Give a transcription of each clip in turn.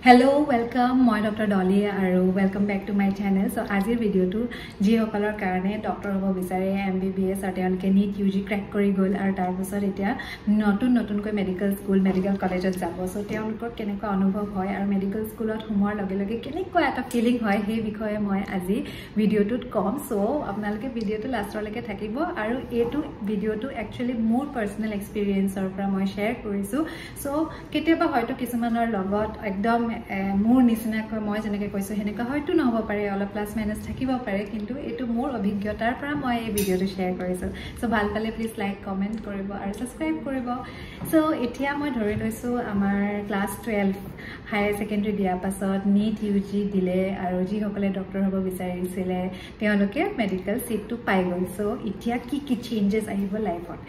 Hello, welcome. মই Dr. Dolly আৰু welcome back to my channel. So আজিৰ ভিডিওটো যি সকলৰ কাৰণে ডক্টৰ হ'ব বিচাৰে MBBS আৰু তেওঁলোকে NEET UG ক্ৰ্যাক কৰি গ'ল আৰু তাৰ পিছত এতিয়া নতুনকৈ মেডিকেল স্কুল মেডিকেল কলেজত যাব সো তেওঁলোকৰ কেনেকুৱা অনুভৱ হয় আৰু মেডিকেল স্কুলত সোমোৱাৰ লগে লগে কেনেকুৱা এটা ফিলিং হয় সেই বিষয়ে মই আজি ভিডিওটোত কম সো আপোনালোকে ভিডিওটো লাষ্টলৈকে থাকিব আৰু এইটো ভিডিওটো একচুয়ালি মোৰ পাৰ্সোনাল এক্সপেৰিয়েন্সৰ পৰা মই শেয়াৰ কৰিছো সো কেতিয়াবা হয়তো কিছুমানৰ লগত একদম মোৰ নিচিনাকৈ মই যেনেকৈ কৈছো হেনেকা হয়তো নহব পাৰে অলপ প্লাস মাইনাস থাকিব পাৰে কিন্তু এটো মোৰ অভিজ্ঞতাৰ পৰা মই এই ভিডিওটো শেয়াৰ কৰিছো সো ভাল পালে প্লিজ লাইক কমেন্ট কৰিব আৰু সাবস্ক্ৰাইব কৰিব সো এতিয়া মই ধৰি লৈছো আমাৰ ক্লাস 12 হায়াৰ সেকেন্ডাৰী দিয়া পাছত NEET UG দিলে আৰু যি সকলে ডক্টৰ হ'ব বিচাৰিছিলে তেওঁলোকে মেডিকেল সিটটো পাই গ'ল সো এতিয়া কি চেঞ্জেস আহিব লাইফত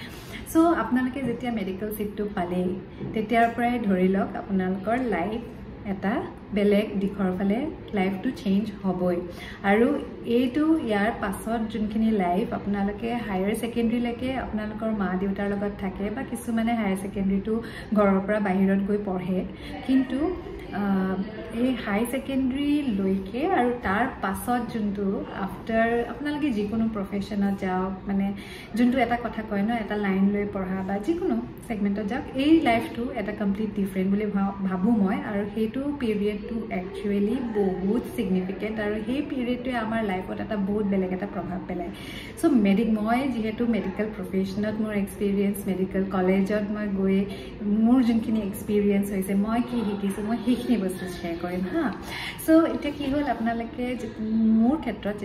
সো আপোনালোকে যেতিয়া মেডিকেল সিটটো পালে তেতিয়াৰ পৰাই ধৰি লওক আপোনালোকৰ লাইফ এটা বেলেগ দিখৰ ফালে লাইফ টু চেঞ্জ হবই আৰু এইটো ইয়াৰ পাছত যোনখিনি লাইফ আপোনালোকে হায়াৰ সেকেন্ডাৰী লৈকে আপোনালোকৰ মা দেউতাৰ লগত থাকে বা কিছুমানে হায়াৰ সেকেন্ডাৰীটো ঘৰৰ পৰা বাহিৰত গৈ পঢ়ে কিন্তু এই হাই সেকেন্ডাৰী লৈকে আৰু তাৰ পাছত যোনটো আফটাৰ আপোনালোকে যিকোনো প্ৰফেশনত যাওক মানে যোনটো এটা কথা কয় ন এটা লাইন লৈ পঢ়া বা যিকোনো সেগমেন্টত যাওক এই লাইফটো এটা কমপ্লিট ডিফাৰেন্ট বুলি ভাবো মই আৰু হেতু পিৰিয়ডটো একচুয়ালি বহুত সিগনিফিকেন্ট আৰু সেই পিৰিয়ডটোৱে আমাৰ লাইফত এটা বহুত বেলেগ এটা প্ৰভাৱ পেলায় সো মই যেহেতু মেডিকেল প্ৰফেশনত মোৰ এক্সপেৰিয়েন্স মেডিকেল কলেজত মই গৈ মোৰ যোনখিনি এক্সপেৰিয়েন্স হৈছে মই কি শিকিছো মই সেইখিনি বস্তু শেয়াৰ কৰিম হা সো এটা কি হ'ল আপোনালোকে মোৰ ক্ষেত্ৰত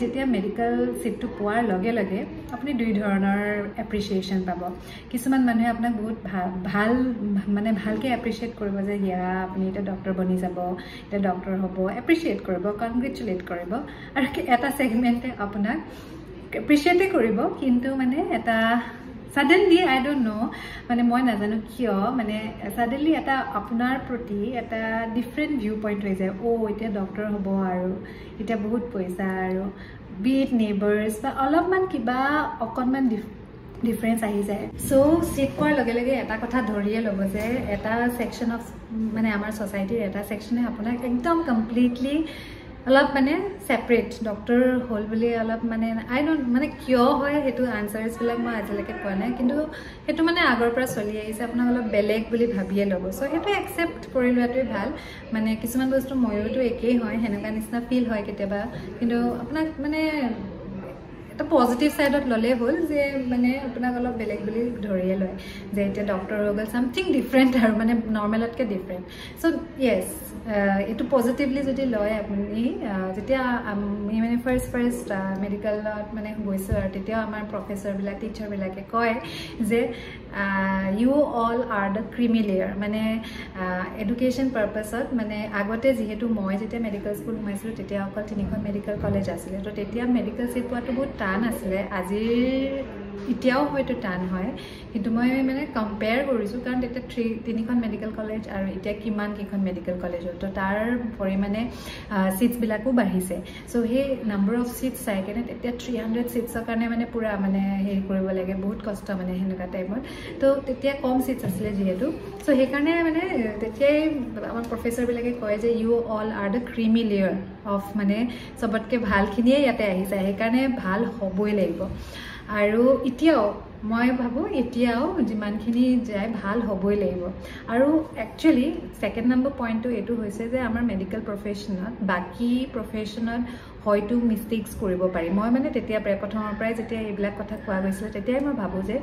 যেতিয়া মেডিকেল সিটটো পোৱাৰ লগে লগে আপুনি দুই ধৰণৰ এপ্ৰিচিয়েচন পাব কিছুমান মানুহে আপোনাক বহুত ভাল মানে ভালকে এপ্ৰিচিয়েট কৰিব যে ইয়া আপুনি এটা ডক্টৰ বনি যাব এটা ডক্টৰ হ'ব এপ্ৰিচিয়েট কৰিব কংগ্ৰেচুলেট কৰিব আৰু এটা সেগমেন্টে আপোনাক এপ্ৰিচিয়েট কৰিব কিন্তু মানে এটা suddenly I don't know মানে মই নাজানো কিয় মানে suddenly এটা আপোনাৰ প্ৰতি এটা ডিফাৰেন্ট ভিউ পইণ্ট হৈ যায় ও এটা ডক্টৰ হ'ব আৰু এটা বহুত পইচা আৰু বিট নেবাৰ্স বা অলপমান কিবা অকনমান ডিফাৰেন্স আহি যায় সো সিট পোৱাৰ লগে লগে এটা কথা ধৰিয়ে ল'ব যে এটা সেকশন অফ মানে আমাৰ সোসাইটিৰ এটা সেকশনে আপোনাক একদম কমপ্লিটলি অলপ মানে সেপাৰেট ডক্টৰ হল বুলি অলপ মানে আই ডোন্ট মানে কিয় হয় হেতু আনসাৰস বিলাক মই আজিলৈকে পোৱা নাই কিন্তু হেতু মানে আগৰ পৰা চলি আহিছে আপোনাক অলপ বেলেগ বুলি ভাবিয়ে ল'ব সো হেতু একসেপ্ট কৰি লোৱাটোই ভাল মানে কিছুমান বস্তু ময়তো একেই হয় হেনেকা নিচিনা ফিল হয় কেতিয়াবা কিন্তু আপোনাক মানে এটা পজিটিভ সাইডত ললে হল যে মানে আপোনাক অলপ বেলেগ বুলি ধৰিয়ে লয় যে এটা ডক্টৰ হৈ গ'ল সামথিং ডিফাৰেন্ট আৰু মানে নৰ্মেলতকে ডিফাৰেন্ট সো ইয়েস এটো পজিটিভলি যদি লয় আপুনি যেতিয়া আমি মানে ফাৰ্স্ট মেডিকেলত মানে গৈছো আৰু তেতিয়া আমাৰ প্ৰফেসৰ বিলাক টিচাৰ বিলাকে কয় যে you all are the creamy layer মানে এডুকেশন পারপাসত মানে আগতে যেহেতু মই যেতিয়া মেডিকেল স্কুল সোমাইছিলো তেতিয়া অকল তিনিখন মেডিকেল কলেজ আছিল তো তেতিয়া মেডিকেল সিট পোৱাটো বহুত টান আছিল আজিৰ এতিয়াও হয়তো টান হয় কিন্তু মই মানে কম্পেয়াৰ কৰিছো কাৰণ তেতিয়া তিনিখন মেডিকেল কলেজ আৰু এতিয়া কিমান কিখন মেডিকেল কলেজ তো তাৰ পৰিমাণে সিটস বিলাকো বাঢ়িছে so hey number of seats চাই কেনে তেতিয়া 300 সিটসৰ কাৰণে মানে পুৰা মানে হেৰি কৰিব লাগে বহুত কষ্ট মানে হেনেকা টাইমত তো তেতিয়া কম সিটস আছিল যেহেতু সো হে কাৰণে মানে তেতিয়াই আমাৰ প্ৰফেসৰ বিলাকে কয় যে you all are the creamy layer of মানে সবতকে ভালখিনিয়ে ইয়াতে আহিছে হে কাৰণে ভাল হ'বই লাগিব আৰু এতিয়াও মই ভাবো এতিয়াও যিমানখিনি যায় ভাল হ'বই লাগিব আৰু একচুয়ালি সেকেন্ড নম্বৰ পইণ্টটো এটো হৈছে যে আমাৰ মেডিকেল প্ৰফেশনত বাকি প্ৰফেশনত হয়তো মিস্টেকস কৰিব পাৰি মই মানে তেতিয়া প্ৰথমৰ পৰাই যেতিয়া এইবিলাক কথা কোৱা গৈছিল তেতিয়াই মই ভাবো যে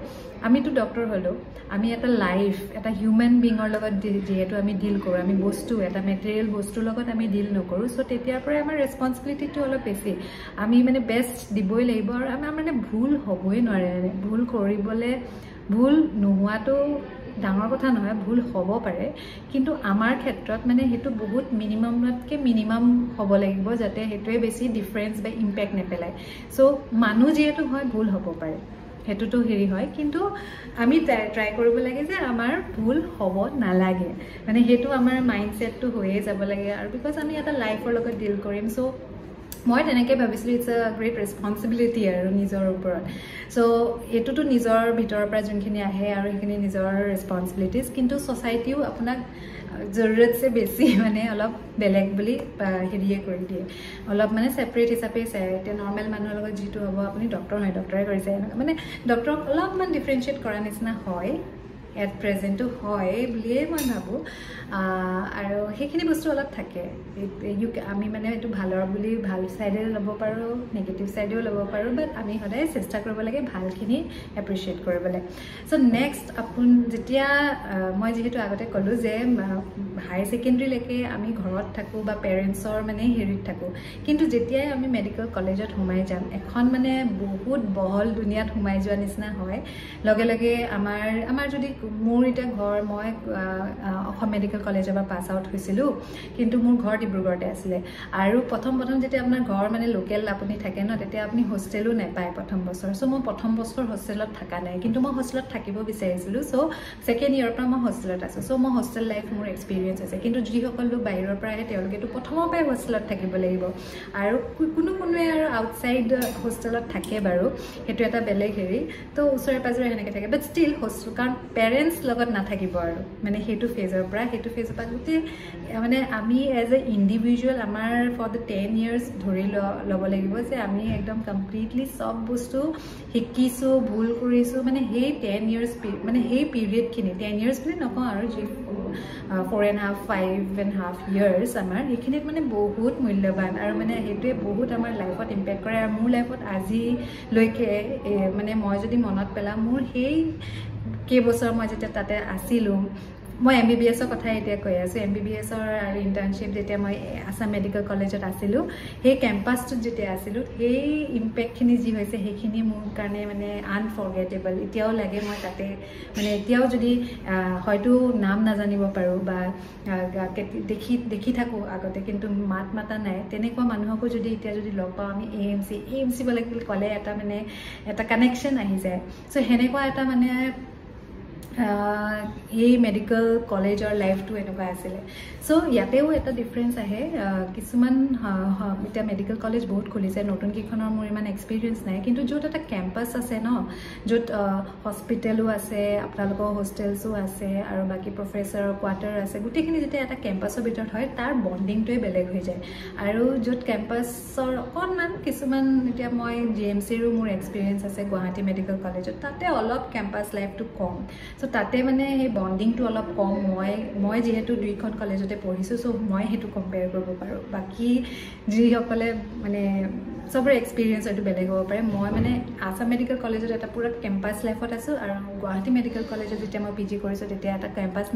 আমিতো ডক্টৰ হলো আমি এটা লাইফ এটা হিউম্যান বিঙৰ লগত যেহেতু আমি ডিল কৰো আমি বস্তু এটা মেটেৰিয়েল বস্তুৰ লগত আমি ডিল নকৰো সো তেতিয়াৰ পৰাই আমাৰ ৰেসপন্সিবিলিটিটো অলপ বেছি আমি মানে বেষ্ট দিবই লাগিব আৰু আমাৰ মানে ভুল হ'বই নোৱাৰে ভুল কৰিবলে ভুল নোহোৱাটো ডাঙৰ কথা নহয় ভুল হ'ব পাৰে কিন্তু আমাৰ ক্ষেত্ৰত মানে হেতু বহুত মিনিমামতকে মিনিমাম হ'ব লাগিব যাতে হেতুৱে বেছি ডিফাৰেন্স বা ইম্প্যাক্ট নেপেলায় সো মানুহ যেহেতু হয় ভুল হ'ব পাৰে হেতুটো হেৰি হয় কিন্তু আমি ট্ৰাই কৰিব লাগে যে আমাৰ ভুল হ'ব নালাগে মানে হেতু আমাৰ মাইন্ডসেটটো হৈয়ে যাব লাগে আৰু বিকজ আমি এটা লাইফৰ লগত ডিল কৰিম সো মই তেনেকৈ ভাবিছিলো ইটস আ গ্ৰেট ৰেসপন্সিবিলিটি আৰু নিজৰ ওপৰত সো এটোটো নিজৰ ভিতৰৰ পৰা যোনখিনি আহে আৰু সেইখিনি নিজৰ ৰেসপন্সিবিলিটিজ কিন্তু সোসাইটিও আপোনাক জৰুৰতছে বেছি মানে অলপ বেলেগ বুলি হেৰিয়ে কৰি দিয়ে অলপ মানে সেপাৰেট হিচাপে চাই এতিয়া নৰ্মেল মানুহৰ লগত যিটো হ'ব আপুনি ডক্টৰ হয় ডক্টৰে কৰিছে মানে ডক্টৰক অলপমান ডিফাৰেঞ্চিয়েট কৰা নিচিনা হয় এট প্ৰেজেণ্টটো হয় বুলিয়ে মই ভাবোঁ আৰু সেইখিনি বস্তু অলপ থাকে আমি মানে এইটো ভালৰ বুলি ভাল চাইডে ল'ব পাৰোঁ নেগেটিভ চাইডেও ল'ব পাৰোঁ বাট আমি সদায় চেষ্টা কৰিব লাগে ভালখিনি এপ্ৰিচিয়েট কৰিবলৈ চ' নেক্সট যেতিয়া মই যিহেতু আগতে ক'লোঁ যে হাই ছেকেণ্ডেৰীলৈকে আমি ঘৰত থাকোঁ বা পেৰেণ্টছৰ মানে হেৰিত থাকোঁ কিন্তু যেতিয়াই আমি মেডিকেল কলেজত সোমাই যাম এখন মানে বহুত বহল দুনিয়াত সোমাই যোৱা নিচিনা হয় লগে লগে আমাৰ যদি মোৰ এতিয়া ঘৰ মই অসম মেডিকেল কলেজৰ পৰা পাছ আউট হৈছিলোঁ কিন্তু মোৰ ঘৰ ডিব্ৰুগড়তে আছিলে আৰু প্ৰথম যেতিয়া আপোনাৰ ঘৰ মানে লোকেল আপুনি থাকে ন তেতিয়া আপুনি হোষ্টেলো নাপায় প্ৰথম বছৰ চ' মই প্ৰথম বছৰ হোষ্টেলত থকা নাই কিন্তু মই হোষ্টেলত থাকিব বিচাৰিছিলোঁ চ' ছেকেণ্ড ইয়েৰৰ পৰা মই হোষ্টেলত আছোঁ চ' মই হোষ্টেল লাইফ মোৰ এক্সপিৰিয়েঞ্চ আছে কিন্তু যিসকল লোক বাহিৰৰ পৰা আহে তেওঁলোকেতো প্ৰথমৰ পৰাই হোষ্টেলত থাকিব লাগিব আৰু কোনোৱে আৰু আউটছাইড হোষ্টেলত থাকে বাৰু সেইটো এটা বেলেগ হেৰি তো ওচৰে পাজৰে সেনেকৈ থাকে বাট ষ্টিল হোষ্টেল কাৰণ পেৰেণ্টছ লগত নাথাকিব আৰু মানে সেইটো ফেজৰ পৰা গোটেই মানে আমি এজ এ ইণ্ডিভিজুৱেল আমাৰ ফৰ দ্য 10 years ধৰি ল'ব লাগিব যে আমি একদম কমপ্লিটলি চব বস্তু শিকিছোঁ ভুল কৰিছোঁ মানে সেই 10 years মানে সেই পিৰিয়ডখিনি 10 years বুলি নকওঁ আৰু যি 4.5 years আমাৰ সেইখিনিত মানে বহুত মূল্যৱান আৰু মানে সেইটোৱে বহুত আমাৰ লাইফত ইম্পেক্ট কৰে আৰু মোৰ লাইফত আজিলৈকে মানে মই যদি মনত পেলাওঁ মোৰ সেই কেইবছৰ মই যেতিয়া তাতে আছিলোঁ মই MBBSৰ কথা এতিয়া কৈ আছোঁ MBBSৰ আৰু ইণ্টাৰ্ণশ্বিপ যেতিয়া মই আছাম মেডিকেল কলেজত আছিলোঁ সেই কেম্পাছটোত যেতিয়া আছিলোঁ সেই ইম্পেক্টখিনি যি হৈছে সেইখিনি মোৰ কাৰণে মানে আনফৰগেটেবল এতিয়াও লাগে মই তাতে মানে এতিয়াও যদি হয়তো নাম নাজানিব পাৰোঁ বা দেখি থাকোঁ আগতে কিন্তু মাত মাতা নাই তেনেকুৱা মানুহকো যদি এতিয়া যদি লগ পাওঁ আমি AMC বুলি ক'লে এটা মানে এটা কানেকশ্যন আহি যায় চ' সেনেকুৱা এটা মানে এই মেডিকেল কলেজৰ লাইফটো এনেকুৱা আছিলে চ' ইয়াতেও এটা ডিফাৰেঞ্চ আহে কিছুমান এতিয়া মেডিকেল কলেজ বহুত খুলিছে নতুনকেইখনৰ মোৰ ইমান এক্সপিৰিয়েঞ্চ নাই কিন্তু য'ত এটা কেম্পাছ আছে ন য'ত হস্পিটেলো আছে আপোনালোকৰ হোষ্টেলছো আছে আৰু বাকী প্ৰফেচাৰৰ কোৱাৰ্টাৰ আছে গোটেইখিনি যেতিয়া এটা কেম্পাছৰ ভিতৰত হয় তাৰ বণ্ডিংটোৱে বেলেগ হৈ যায় আৰু য'ত কেম্পাছৰ অকণমান কিছুমান এতিয়া মই GMCৰো মোৰ এক্সপিৰিয়েঞ্চ আছে গুৱাহাটী মেডিকেল কলেজত তাতে অলপ কেম্পাছ লাইফটো কম চ' তাতে মানে সেই বণ্ডিংটো অলপ কম মই যিহেতু দুইখন কলেজতে পঢ়িছোঁ চ' মই সেইটো কম্পেয়াৰ কৰিব পাৰোঁ বাকী যিসকলে মানে চবৰে এক্সপিৰিয়েঞ্চ হয়তো বেলেগ হ'ব পাৰে মই মানে আছাম মেডিকেল কলেজত এটা পুৰা কেম্পাছ লাইফত আছোঁ আৰু গুৱাহাটী মেডিকেল কলেজত যেতিয়া মই PG কৰিছোঁ তেতিয়া এটা কেম্পাছ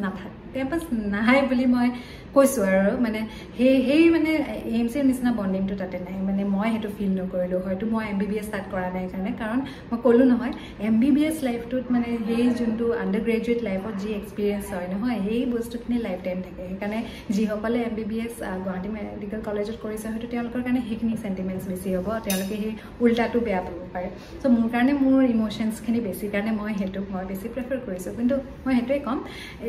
নাহে বুলি মই কৈছোঁ আৰু মানে সেই মানে AMCৰ নিচিনা বণ্ডিংটো তাতে নাই মানে মই সেইটো ফিল নকৰিলোঁ হয়তো মই MBBS ষ্টাৰ্ট কৰা নাই কাৰণ মই ক'লোঁ নহয় MBBS লাইফটোত মানে সেই যোনটো আণ্ডাৰগ্ৰেজুৱেট লাইফত যি এক্সপিৰিয়েঞ্চ হয় নহয় সেই বস্তুখিনি লাইফ টাইম থাকে সেইকাৰণে যিসকলে MBBS গুৱাহাটী মেডিকেল কলেজত কৰিছে হয়তো তেওঁলোকৰ কাৰণে সেইখিনি চেণ্টিমেণ্টছ বেছি হ'ব তেওঁলোকে সেই উল্টাটো বেয়া পাব পাৰে চ' মোৰ কাৰণে মোৰ ইম'শ্যনছখিনি বেছি কাৰণে মই সেইটোক মই বেছি প্ৰেফাৰ কৰিছোঁ কিন্তু মই সেইটোৱে ক'ম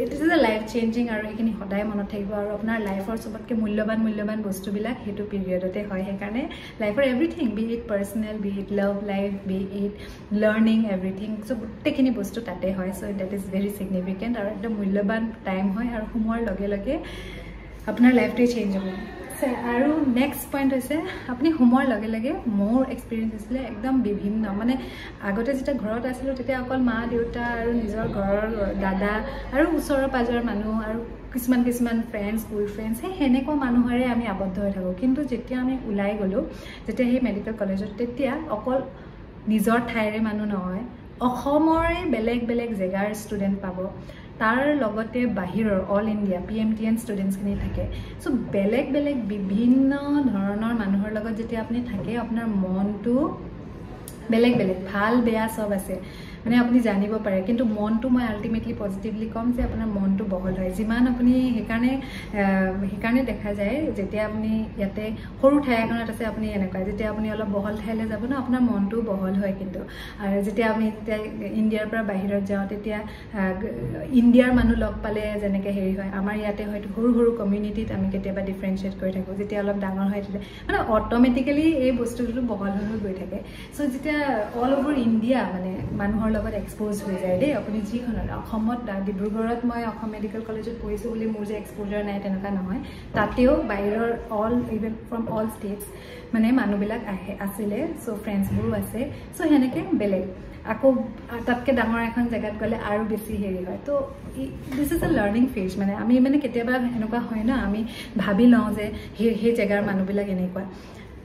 it is a life changing আৰু সেইখিনি সদায় মনত থাকিব আৰু আপোনাৰ লাইফৰ চবতকৈ মূল্যৱান বস্তুবিলাক সেইটো পিৰিয়ডতে হয় সেইকাৰণে লাইফৰ everything be it personal be it love life be it learning everything so' গোটেইখিনি বস্তু তাতে হয় so' that is very significant আৰু একদম মূল্যৱান টাইম হয় আৰু সোমোৱাৰ লগে লগে আপোনাৰ লাইফটোৱে চেঞ্জ হ'ব আৰু নেক্সট পইণ্ট হৈছে আপুনি সোমোৱাৰ লগে লগে মোৰ এক্সপিৰিয়েঞ্চ হৈছিলে একদম বিভিন্ন মানে আগতে যেতিয়া ঘৰত আছিলোঁ তেতিয়া অকল মা দেউতা আৰু নিজৰ ঘৰৰ দাদা আৰু ওচৰৰ পাজৰৰ মানুহ আৰু কিছুমান ফ্ৰেণ্ডছ স্কুল ফ্ৰেণ্ডছ সেনেকুৱা মানুহৰে আমি আবদ্ধ হৈ থাকোঁ কিন্তু যেতিয়া আমি ওলাই গ'লোঁ যেতিয়া সেই মেডিকেল কলেজত তেতিয়া অকল নিজৰ ঠাইৰে মানুহ নহয় অসমৰে বেলেগ জেগাৰ ষ্টুডেণ্ট পাব তাৰ লগতে বাহিৰৰ অল ইণ্ডিয়া PMTN ষ্টুডেণ্টছখিনি থাকে চ' বেলেগ বিভিন্ন ধৰণৰ মানুহৰ লগত যেতিয়া আপুনি থাকে আপোনাৰ মনটো বেলেগ ভাল বেয়া চব আছে মানে আপুনি জানিব পাৰে কিন্তু মনটো মই আল্টিমেটলি পজিটিভলি ক'ম যে আপোনাৰ মনটো বহল হয় যিমান আপুনি সেইকাৰণে দেখা যায় যেতিয়া আপুনি ইয়াতে সৰু ঠাই এখনত আছে আপুনি এনেকুৱা যেতিয়া আপুনি অলপ বহল ঠাইলৈ যাব ন আপোনাৰ মনটো বহল হয় কিন্তু আৰু যেতিয়া আমি ইণ্ডিয়াৰ পৰা বাহিৰত যাওঁ তেতিয়া ইণ্ডিয়াৰ মানুহ লগ পালে যেনেকৈ হেৰি হয় আমাৰ ইয়াতে হয়তো সৰু কমিউনিটিত আমি কেতিয়াবা ডিফাৰেঞ্চিয়েট কৰি থাকোঁ যেতিয়া অলপ ডাঙৰ হয় তেতিয়া মানে অট'মেটিকেলি এই বস্তুটো বহল হৈ গৈ থাকে চ' যেতিয়া অল অভাৰ ইণ্ডিয়া মানে মানুহৰ লগত এক্সপ'জ হৈ যায় দেই আপুনি যিখনত অসমত ডিব্ৰুগড়ত মই অসম মেডিকেল কলেজত পঢ়িছোঁ বুলি মোৰ যে এক্সপ'জাৰ নাই তেনেকুৱা নহয় তাতেও বাহিৰৰ all even from all states মানে মানুহবিলাক আছিলে চ' ফ্ৰেণ্ডছবোৰো আছে চ' সেনেকৈ বেলেগ আকৌ তাতকৈ ডাঙৰ এখন জেগাত গ'লে আৰু বেছি হেৰি হয় তো this is a learning phase মানে আমি মানে কেতিয়াবা এনেকুৱা হয় ন আমি ভাবি লওঁ যে সেই জেগাৰ মানুহবিলাক এনেকুৱা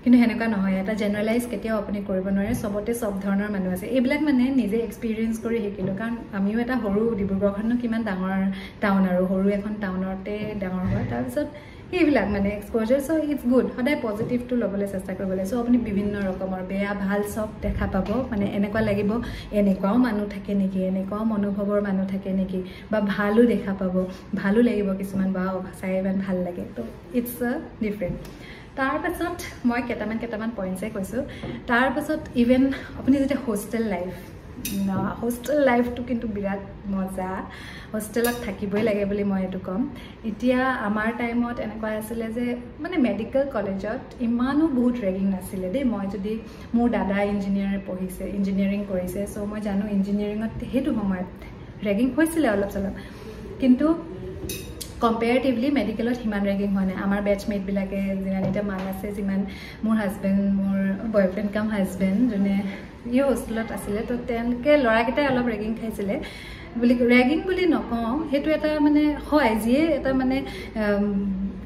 কিন্তু সেনেকুৱা নহয় এটা জেনেৰেলাইজ কেতিয়াও আপুনি কৰিব নোৱাৰে চবতে চব ধৰণৰ মানুহ আছে এইবিলাক মানে নিজে এক্সপিৰিয়েঞ্চ কৰি শিকিলোঁ কাৰণ আমিও এটা সৰু ডিব্ৰুগড়খনো কিমান ডাঙৰ টাউন আৰু সৰু এখন টাউনতে ডাঙৰ হয় তাৰপিছত এইবিলাক মানে এক্সপ'জাৰ চ' ইটছ গুড সদায় পজিটিভটো ল'বলৈ চেষ্টা কৰিব লাগে চ' আপুনি বিভিন্ন ৰকমৰ বেয়া ভাল চব দেখা পাব মানে এনেকুৱা লাগিব এনেকুৱাও মানুহ থাকে নেকি এনেকুৱাও মনোভাৱৰ মানুহ থাকে নেকি বা ভালো দেখা পাব ভালো লাগিব কিছুমান বা চাই ইমান ভাল লাগে তো ইটছ আ ডিফাৰেণ্ট তাৰপাছত মই কেইটামান পইণ্টছে কৈছোঁ তাৰপাছত ইভেন আপুনি যেতিয়া হোষ্টেল লাইফটো কিন্তু বিৰাট মজা হোষ্টেলত থাকিবই লাগে বুলি মই এইটো ক'ম এতিয়া আমাৰ টাইমত এনেকুৱা আছিলে যে মানে মেডিকেল কলেজত ইমানো বহুত ৰেগিং নাছিলে দেই মই যদি মোৰ দাদা ইঞ্জিনিয়াৰিং কৰিছে চ' মই জানো ইঞ্জিনিয়াৰিঙত সেইটো সময়ত ৰেগিং হৈছিলে অলপ চলপ কিন্তু কম্পেৰেটিভলি মেডিকেলত সিমান ৰেগিং হোৱা নাই আমাৰ বেটচমেটবিলাকে যিমান এতিয়া মান আছে যিমান মোৰ হাজবেণ্ড মোৰ বয়ফ্ৰেণ্ড কাম হাজবেণ্ড যোনে ইও হোষ্টেলত আছিলে তো তেওঁলোকে ল'ৰাকেইটাই অলপ ৰেগিং খাইছিলে ৰেগিং বুলি নকওঁ সেইটো এটা মানে হয় যিয়ে এটা মানে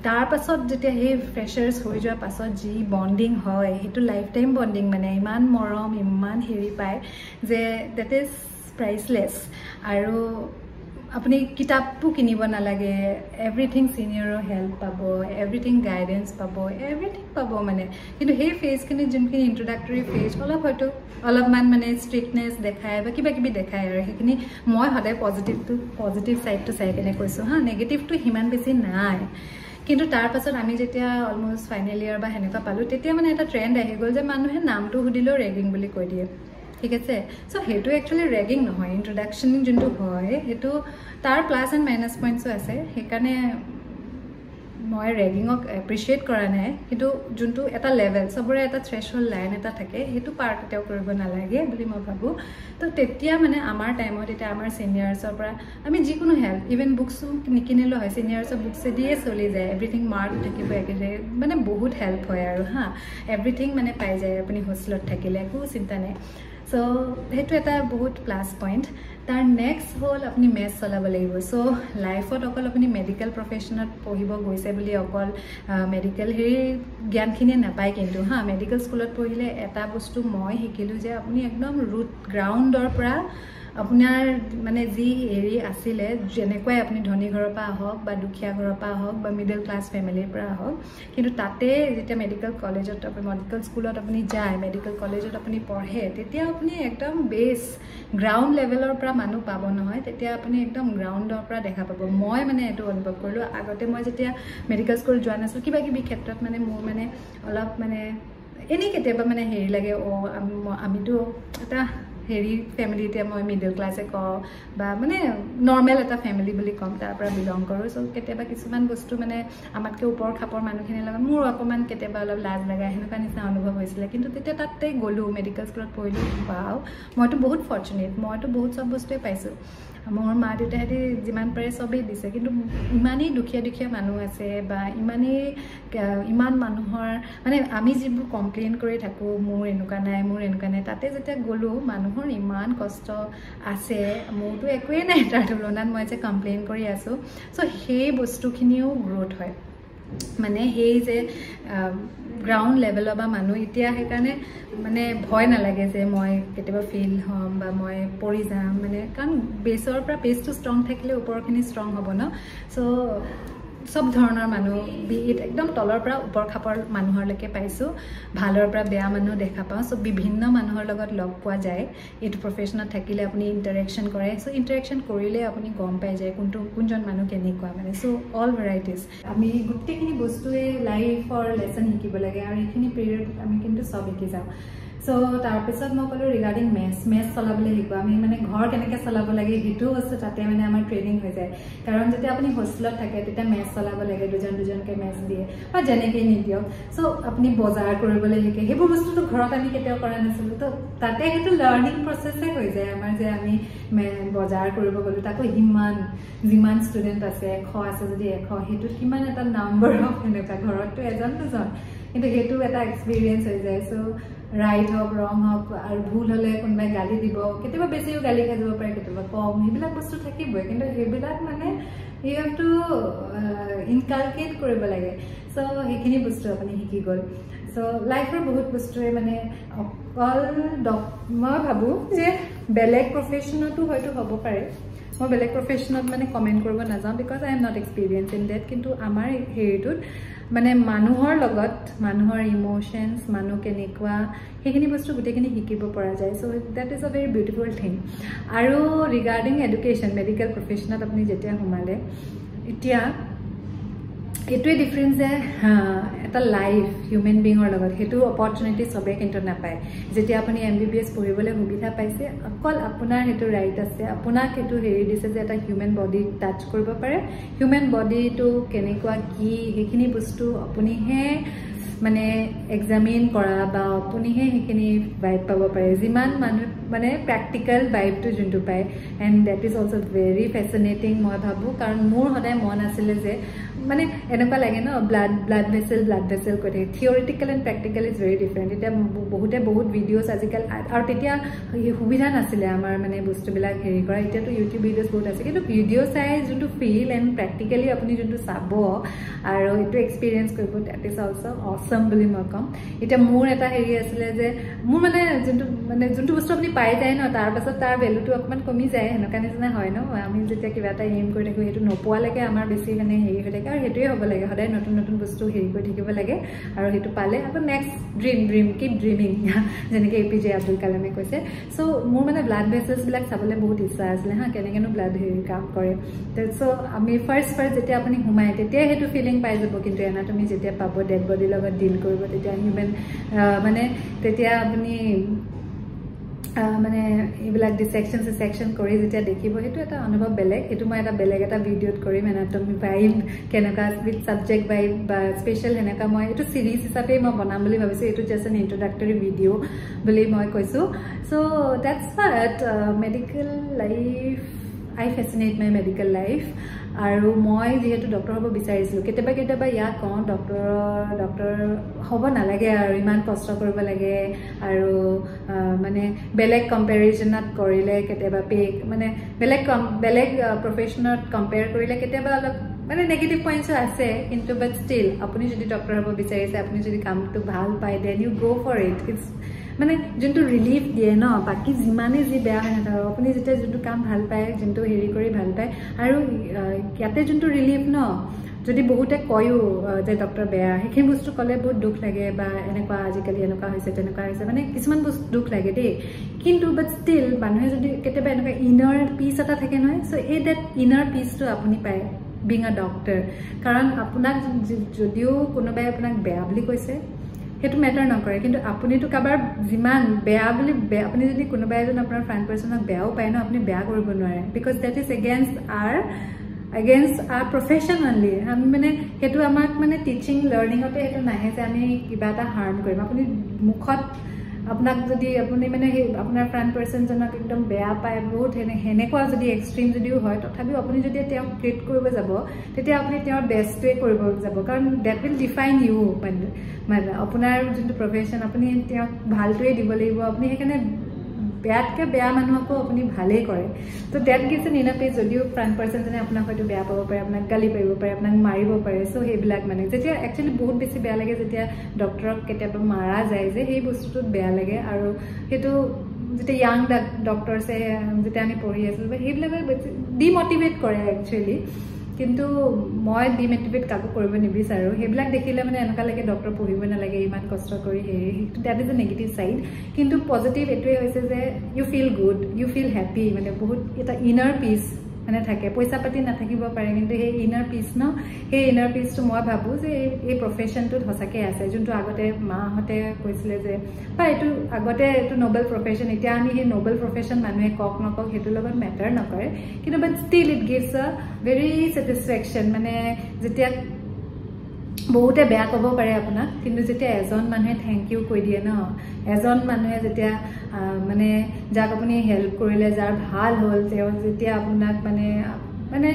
তাৰ পাছত যেতিয়া সেই ফ্ৰেচাৰ্ছ হৈ যোৱাৰ পাছত যি বণ্ডিং হয় সেইটো লাইফ টাইম বণ্ডিং মানে ইমান মৰম ইমান হেৰি পায় যে ডেট ইজ প্ৰাইচলেছ আৰু আপুনি কিতাপো কিনিব নালাগে এভৰিথিং ছিনিয়ৰৰ হেল্প পাব এভৰিথিং গাইডেঞ্চ পাব এভৰিথিং পাব মানে কিন্তু সেই ফেজখিনিত যোনখিনি ইণ্ট্ৰডাক্টৰী ফেজ হয়তো অলপমান মানে ষ্ট্ৰিক্টনেছ দেখায় বা কিবা কিবি দেখায় আৰু সেইখিনি মই সদায় পজিটিভ ছাইডটো চাই কেনে কৈছোঁ হা নেগেটিভটো সিমান বেছি নাই কিন্তু তাৰ পাছত আমি যেতিয়া অলমষ্ট ফাইনেল ইয়াৰ বা সেনেকুৱা পালোঁ তেতিয়া মানে এটা ট্ৰেণ্ড আহি গ'ল যে মানুহে নামটো সুধিলেও ৰেগিং বুলি কৈ দিয়ে ঠিক আছে চ' সেইটো একচুৱেলি ৰেগিং নহয় ইণ্ট্ৰডাকশ্যন যোনটো হয় সেইটো তাৰ প্লাছ এণ্ড মাইনাছ পইণ্টছো আছে সেইকাৰণে মই ৰেগিঙক এপ্ৰিচিয়েট কৰা নাই কিন্তু যোনটো এটা লেভেল চবৰে এটা থ্ৰেছহোল্ড লাইন এটা থাকে সেইটো পাৰ কেতিয়াও কৰিব নালাগে বুলি মই ভাবোঁ তো তেতিয়া মানে আমাৰ টাইমত এতিয়া আমাৰ ছিনিয়ৰ্ছৰ পৰা আমি যিকোনো হেল্প ইভেন বুকছো নিকিনিলেও হয় ছিনিয়ৰ্ছৰ বুকছে দিয়ে চলি যায় এভৰিথিং মাৰ্ক থাকিব একেবাৰে মানে বহুত হেল্প হয় আৰু হা এভৰিথিং মানে পাই যায় আপুনি হোষ্টেলত থাকিলে একো চিন্তা নাই চ' সেইটো এটা বহুত প্লাছ পইণ্ট তাৰ নেক্সট হ'ল আপুনি মেথ চলাব লাগিব চ' লাইফত অকল আপুনি মেডিকেল প্ৰফেশ্যনত পঢ়িব গৈছে বুলি অকল মেডিকেল হেৰি জ্ঞানখিনিয়ে নাপায় কিন্তু হা মেডিকেল স্কুলত পঢ়িলে এটা বস্তু মই শিকিলোঁ যে আপুনি একদম ৰুট গ্ৰাউণ্ডৰ পৰা আপোনাৰ মানে যি হেৰি আছিলে যেনেকুৱাই আপুনি ধনী ঘৰৰ পৰা আহক বা দুখীয়া ঘৰৰ পৰা আহক বা মিডল ক্লাছ ফেমিলিৰ পৰা আহক কিন্তু তাতে যেতিয়া মেডিকেল কলেজত আপুনি মেডিকেল স্কুলত আপুনি যায় মেডিকেল কলেজত আপুনি পঢ়ে তেতিয়া আপুনি একদম বেছ গ্ৰাউণ্ড লেভেলৰ পৰা মানুহ পাব নহয় তেতিয়া আপুনি একদম গ্ৰাউণ্ডৰ পৰা দেখা পাব মই মানে এইটো অনুভৱ কৰিলোঁ আগতে মই যেতিয়া মেডিকেল স্কুল যোৱা নাছিলোঁ কিবা কিবি ক্ষেত্ৰত মানে মোৰ মানে অলপ মানে এনেই কেতিয়াবা মানে হেৰি লাগে আমিতো এটা হেৰি ফেমিলি এতিয়া মই মিডল ক্লাছে কওঁ বা মানে নৰ্মেল এটা ফেমিলি বুলি ক'ম তাৰ পৰা বিলং কৰোঁ চ' কেতিয়াবা কিছুমান বস্তু মানে আমাতকৈ ওপৰ খাপৰ মানুহখিনিৰ লগত মোৰ অকণমান কেতিয়াবা অলপ লাজ লগা সেনেকুৱা নিচিনা অনুভৱ হৈছিলে কিন্তু তেতিয়া তাতে গ'লোঁ মেডিকেল স্কুলত পঢ়িলোঁ বাও মইতো বহুত ফৰ্চুনেট মইতো বহুত চব বস্তুৱে পাইছোঁ মোৰ মা দেউতাহঁতে যিমান পাৰে চবেই দিছে কিন্তু ইমানেই দুখীয়া মানুহ আছে বা ইমান মানুহৰ মানে আমি যিবোৰ কমপ্লেইন কৰি থাকোঁ মোৰ এনেকুৱা নাই তাতে যেতিয়া গ'লোঁ মানুহৰ ইমান কষ্ট আছে মোৰতো একোৱেই নাই তাৰ তুলনাত মই যে কমপ্লেইন কৰি আছোঁ চ' সেই বস্তুখিনিও গ্ৰ'থ হয় মানে সেই যে গ্ৰাউণ্ড লেভেলৰ বা মানুহ এতিয়া সেইকাৰণে মানে ভয় নালাগে যে মই কেতিয়াবা ফেইল হ'ম বা মই পৰি যাম মানে কাৰণ বেছৰ পৰা বেছটো ষ্ট্ৰং থাকিলে ওপৰখিনি ষ্ট্ৰং হ'ব ন চ' চব ধৰণৰ মানুহ একদম তলৰ পৰা ওপৰ খাপৰ মানুহলৈকে পাইছোঁ ভালৰ পৰা বেয়া মানুহ দেখা পাওঁ চ' বিভিন্ন মানুহৰ লগত লগ পোৱা যায় এইটো প্ৰফেশ্যনত থাকিলে আপুনি ইণ্টাৰেকশ্যন কৰে চ' ইণ্টাৰেকশ্যন কৰিলে আপুনি গম পাই যায় কোনজন মানুহ কেনেকুৱা মানে চ' অল ভেৰাইটিজ আমি গোটেইখিনি বস্তুৱে লাইফৰ লেচন শিকিব লাগে আৰু এইখিনি পিৰিয়ডত আমি কিন্তু চব শিকি যাওঁ So tarpisot মই কলো ৰিগাৰ্ডিং মেছ চলাবলৈ শিকোৱা আমি মানে ঘৰ কেনেকৈ চলাব লাগে হেতু বস্তু তাতে মানে আমাৰ ট্ৰেইনিং হৈ যায় কাৰণ যেতিয়া আপুনি হোষ্টেলত থাকে তেতিয়া মেছ চলাব লাগে দুজনকে মেছ দিয়ে বা যেনেকৈ নিদিয়ক সো আপুনি বজাৰ কৰিবলৈ শিকে সেইবোৰ বস্তুটো ঘৰত আমি কেতিয়াও কৰা নাছিলোঁ তো তাতে সেইটো লাৰ্নিং প্ৰচেছে হৈ যায় আমাৰ যে আমি বজাৰ কৰিব গ'লো তাকো যিমান ষ্টুডেণ্ট আছে 100 আছে যদি 100 সেইটোত কিমান এটা নাম্বাৰ অফ এনেকুৱা ঘৰততো এজন দুজন কিন্তু সেইটো এটা এক্সপিৰিয়েঞ্চ হৈ যায় সো ৰাইট হওক ৰং হওক আৰু ভুল হ'লে কোনোবাই গালি দিব কেতিয়াবা বেছিও গালি খাই যাব পাৰে কেতিয়াবা কম সেইবিলাক বস্তু থাকিবই কিন্তু সেইবিলাক মানে ইউ হেভ টু ইনকালকেট কৰিব লাগে সো সেইখিনি বস্তু আপুনি শিকি গ'ল সো লাইফৰ বহুত বস্তুৱে মানে অকল মই ভাবোঁ যে বেলেগ প্ৰফেশ্যনতো হয়তো হ'ব পাৰে মই বেলেগ প্ৰফেশ্যনত মানে কমেণ্ট কৰিব নাযাওঁ because I am not experience in that কিন্তু আমাৰ হেৰিটোত মানে মানুহৰ লগত মানুহৰ ইমোশ্যনছ মানুহ কেনেকুৱা সেইখিনি বস্তু গোটেইখিনি শিকিব পৰা যায় so that is a very beautiful thing আৰু ৰিগাৰ্ডিং এডুকেশ্যন মেডিকেল প্ৰফেশ্যনত আপুনি যেতিয়া সোমালে এতিয়া এইটোৱে ডিফাৰেঞ্চ যে এটা লাইফ হিউমেন বিঙৰ লগত সেইটো অপৰচুনিটি চবে কিন্তু নাপায় যেতিয়া আপুনি MBBS পঢ়িবলৈ সুবিধা পাইছে অকল আপোনাৰ সেইটো ৰাইট আছে আপোনাক সেইটো হেৰি দিছে যে এটা হিউমেন বডি টাচ কৰিব পাৰে হিউমেন বডিটো কেনেকুৱা কি সেইখিনি বস্তু আপুনিহে মানে এক্সামিন কৰা বা আপুনিহে সেইখিনি ভাইব পাব পাৰে যিমান মানুহ মানে প্ৰেক্টিকেল ভাইবটো যোনটো পায় and that is also' very fascinating মই ভাবোঁ কাৰণ মোৰ সদায় মন আছিলে যে মানে এনেকুৱা লাগে ন ব্লাড ভেছেল কৈ থাকে theoretical and practical is very different এতিয়া বহুতে বহুত ভিডিঅ'জ আজিকালি আৰু তেতিয়া সুবিধা নাছিলে আমাৰ মানে বস্তুবিলাক হেৰি কৰা এতিয়াতো ইউটিউব ভিডিঅ'জ বহুত আছে কিন্তু ভিডিঅ' চাই যোনটো ফিল এণ্ড প্ৰেক্টিকেলি আপুনি যোনটো চাব আৰু এইটো এক্সপিৰিয়েঞ্চ কৰিব ডেট ইজ অলছ' অছম বুলি মই ক'ম এতিয়া মোৰ এটা হেৰি আছিলে যে মোৰ মানে যোনটো বস্তু আপুনি পাই যায় ন তাৰপাছত তাৰ ভেলুটো অকণমান কমি যায় সেনেকুৱা নিচিনা হয় ন আমি যেতিয়া কিবা এটা এইম কৰি থাকোঁ সেইটো নোপোৱালৈকে আমাৰ বেছি মানে হেৰি হৈ থাকে আৰু সেইটোৱে হ'ব লাগে সদায় নতুন বস্তু হেৰি কৰি থাকিব লাগে আৰু সেইটো পালে আকৌ নেক্সট ড্ৰিম কিপ ড্ৰিমিং যেনেকৈ APJ আব্দুল কালামে কৈছে চ' মোৰ মানে ব্লাড ভেছেলছবিলাক চাবলৈ বহুত ইচ্ছা আছিলে কেনেকৈনো ব্লাড হেৰি কাম কৰে চ' আমি ফাৰ্ষ্ট যেতিয়া আপুনি সোমায় তেতিয়াই সেইটো ফিলিং পাই যাব কিন্তু এনাটমি যেতিয়া পাব ডেড বডিৰ লগত ডিল কৰিব তেতিয়া হিউমেন মানে তেতিয়া আপুনি মানে এইবিলাক ডিছেকশ্যন কৰি যেতিয়া দেখিব সেইটো এটা অনুভৱ বেলেগ সেইটো মই বেলেগ এটা ভিডিঅ'ত কৰিম এনাটমি ভাইব কেনেকুৱা উইথ ছাবজেক্ট ভাইব বা স্পেচিয়েল সেনেকুৱা মই এইটো চিৰিজ হিচাপে মই বনাম বুলি ভাবিছোঁ এইটো জাষ্ট এন ইন্ট্ৰডাক্টৰী ভিডিঅ' বুলি মই কৈছোঁ so' that's what medical life I fascinate my medical life আৰু মই যিহেতু ডক্টৰ হ'ব বিচাৰিছিলোঁ কেতিয়াবা ইয়াক কওঁ ডক্টৰ হ'ব নালাগে আৰু ইমান কষ্ট কৰিব লাগে আৰু মানে বেলেগ কম্পেৰিজনত কৰিলে কেতিয়াবা মানে বেলেগ প্ৰফেশ্যনত কম্পেয়াৰ কৰিলে কেতিয়াবা অলপ মানে নেগেটিভ পইণ্টছো আছে কিন্তু বাট ষ্টিল আপুনি যদি ডক্টৰ হ'ব বিচাৰিছে আপুনি যদি কামটো ভাল পায় দেন ইউ গ' ফৰ ইট ইটছ মানে যোনটো ৰিলিফ দিয়ে ন বাকী যিমানেই যি বেয়া হৈ নাথাকক আপুনি যেতিয়া যোনটো কাম ভাল পায় যোনটো হেৰি কৰি ভাল পায় আৰু ইয়াতে যোনটো ৰিলিফ ন যদি বহুতে কয়ো যে ডক্টৰ বেয়া সেইখিনি বস্তু ক'লে বহুত দুখ লাগে বা এনেকুৱা আজিকালি এনেকুৱা হৈছে তেনেকুৱা হৈছে মানে কিছুমান বস্তু দুখ লাগে দেই কিন্তু বাট ষ্টিল মানুহে যদি কেতিয়াবা এনেকুৱা ইনাৰ পিচ এটা থাকে নহয় চ' এই ডেট ইনাৰ পিচটো আপুনি পায় বিং আ ডক্টৰ কাৰণ আপোনাক যদিও কোনোবাই আপোনাক বেয়া বুলি কৈছে সেইটো মেটাৰ নকৰে কিন্তু আপুনিতো কাৰোবাৰ যিমান বেয়া আপুনি যদি কোনোবাই এজন আপোনাৰ ফ্ৰেণ্ড পাৰ্চনক বেয়াও পায় ন আপুনি বেয়া কৰিব নোৱাৰে because that is against our profession only আমি মানে সেইটো আমাক মানে টিচিং লাৰ্ণিঙতে সেইটো নাহে যে আমি কিবা এটা হাৰ্ম কৰিম আপুনি মুখত আপোনাক যদি আপুনি মানে সেই আপোনাৰ ফ্ৰেণ্ড পাৰ্চনজনক একদম বেয়া পায় বহুত সেনেকুৱা যদি এক্সট্ৰিম যদিও হয় তথাপিও আপুনি যদি তেওঁক ট্ৰিট কৰিব যাব তেতিয়া আপুনি তেওঁৰ বেষ্টটোৱে কৰিব যাব কাৰণ ডেট উইল ডিফাইন ইউ মানে আপোনাৰ যোনটো প্ৰফেশ্যন আপুনি তেওঁক ভালটোৱে দিব লাগিব আপুনি সেইকাৰণে বেয়াতকৈ বেয়া মানুহকো আপুনি ভালেই কৰে তো that gives an inner peace যদিও ফ্ৰেণ্ড পাৰ্চনজনে আপোনাক হয়তো বেয়া পাব পাৰে আপোনাক গালি পাৰিব পাৰে আপোনাক মাৰিব পাৰে চ' সেইবিলাক মানে যেতিয়া একচুৱেলি বহুত বেছি বেয়া লাগে যেতিয়া ডক্টৰক কেতিয়াবা মাৰা যায় যে সেই বস্তুটোত বেয়া লাগে আৰু সেইটো যেতিয়া য়াং ডক্টৰছে যেতিয়া আমি পঢ়ি আছিলোঁ সেইবিলাকে ডিমটিভেট কৰে একচুৱেলি কিন্তু মই ডিমটিভেট কাকো কৰিব নিবিচাৰোঁ সেইবিলাক দেখিলে মানে এনেকুৱা লাগে ডক্টৰ পঢ়িব নালাগে ইমান কষ্ট কৰি হেৰি that is a negative side কিন্তু পজিটিভ এইটোৱে হৈছে যে you feel good you feel happy মানে বহুত এটা ইনাৰ পিচ মানে থাকে পইচা পাতি নাথাকিব পাৰে কিন্তু সেই ইনাৰ পিস ন সেই ইনাৰ পিসটো মই ভাবো যে এই প্ৰফেশনটো হসাকে আছে যোনটো আগতে মাহতে কৈছিলে যে বা এটো আগতে এটো নোবেল প্ৰফেশন এতিয়া আমি সেই নোবেল প্ৰফেশন মানুহে কক নকক হেতু লগত ম্যাটাৰ নকৰে কিন্তু but still it gives a very satisfaction মানে যেতিয়া বহুতে বেয়া কব পাৰে আপোনাক কিন্তু যেতিয়া এজন মানুহে থ্যাংক ইউ কৈ দিয়ে ন এজন মানুহে যেতিয়া মানে যাক আপুনি হেল্প কৰিলে যাৰ ভাল হ'ল তেওঁ যেতিয়া আপোনাক মানে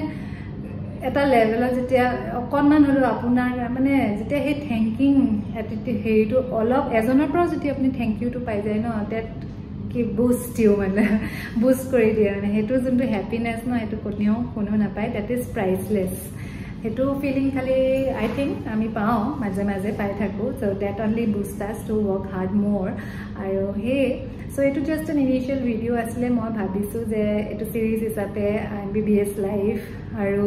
এটা লেভেলত যেতিয়া অকণমান হলো আপোনাৰ মানে যেতিয়া সেই থ্যাংকিং হেৰিটো অলপ এজনৰ পৰা যেতিয়া আপুনি থ্যাংক ইউটো পাই যায় ন দ্যাট কি বুষ্ট ইউ মানে বুষ্ট কৰি দিয়ে মানে হেতু যোনটো হ্যাপিনেস ন হেতু কোনো নাপায় দ্যাট ইজ প্ৰাইসলেস হেতু ফিলিং খালি আই থিংক আমি পাও মাঝে মাঝে পাই থাকো so that only boost us to work hard more আৰু হে সো এটো জাস্ট এন ইনিশিয়াল ভিডিও আসলে মই ভাবিছো যে এটো সিরিজ হিসাবে MBBS লাইফ আৰু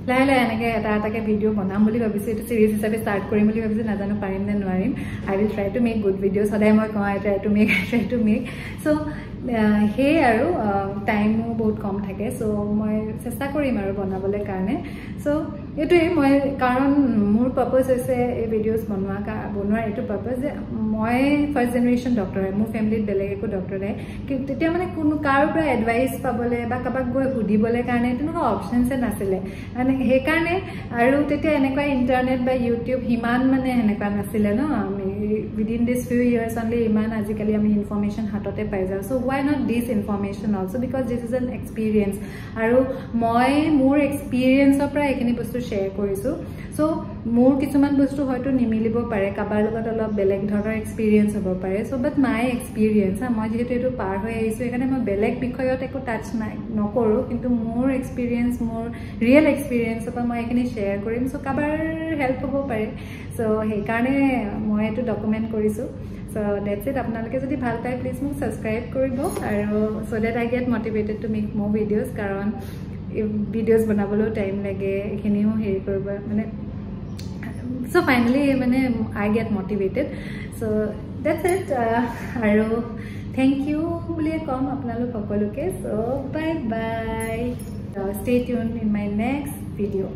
লাহে এনেকে এটাকে ভিডিও বনাম বুলি ভাবিছো এটো সিৰিজ হিসাবে স্টাৰ্ট কৰিম বুলি ভাবিছো নাজানো পাৰিম নে নোৱাৰিম I will try to make good videos সদায় মই কওঁ I try to make so হে আৰু টাইমো বহুত কম থাকে সো মই চেষ্টা কৰিম আৰু বনাবলৈ কাৰণে সো এটোই মই কাৰণ মোৰ পাৰপাস হৈছে এই ভিডিওস বনোৱাৰ এটো পাৰপাস যে মই ফাৰ্স্ট জেনাৰেশন ডক্টৰ হয় মোৰ ফ্যামিলিত বেলেগ একো ডক্টৰ নাই কিন্তু তেতিয়া মানে কোনো কাৰো পৰা এডভাইস পাবলে বা কাবাক গৈ হুদিবলে কাৰণে তেনেকুৱা অপচনছ নাছিলে মানে হে কাৰণে আৰু তেতিয়া এনেকুৱা ইন্টাৰনেট বা ইউটিউব হিমান মানে এনেকুৱা নাছিলে ন আমি within this few years only ইমান আজিকালি আমি ইনফৰমেশন হাততে পাই যাও so why not this information also because this is an experience আৰু মই মোৰ এক্সপেৰিয়েন্সৰ পৰা এখিনি বস্তু শেয়াৰ কৰিছো সো মোৰ কিছুমান বস্তু হয়তো নিমিলিব পাৰে কাবাৰ লগত অলপ বেলেগ ধৰণৰ এক্সপেৰিয়েন্স হ'ব পাৰে সো বাট মাই এক্সপেৰিয়েন্স মই যেহেতু এটো পাৰ হৈ আহিছো এখানে মই বেলেগ বিষয়ত একো টাচ নাই নকৰো কিন্তু মোৰ এক্সপেৰিয়েন্স মোৰ ৰিয়েল এক্সপেৰিয়েন্সৰ পৰা মই এখিনি শেয়াৰ কৰিম সো কাবাৰ হেল্প হ'ব পাৰে সো সেই কাৰণে মই এটো ডকুমেন্ট কৰিছো So that's it. আপোনালোকে যদি ভাল পায় প্লিজ মোক সাবস্ক্ৰাইব কৰিব আৰু so that I get motivated to make more videos কাৰণ ভিডিওস বনাবলৈ টাইম লাগে এখিনিও হেৰি কৰিব মানে so finally মানে I get motivated so that's it আৰু thank you বুলি কম আপোনালোক সকলোকে so bye bye stay tuned in my next video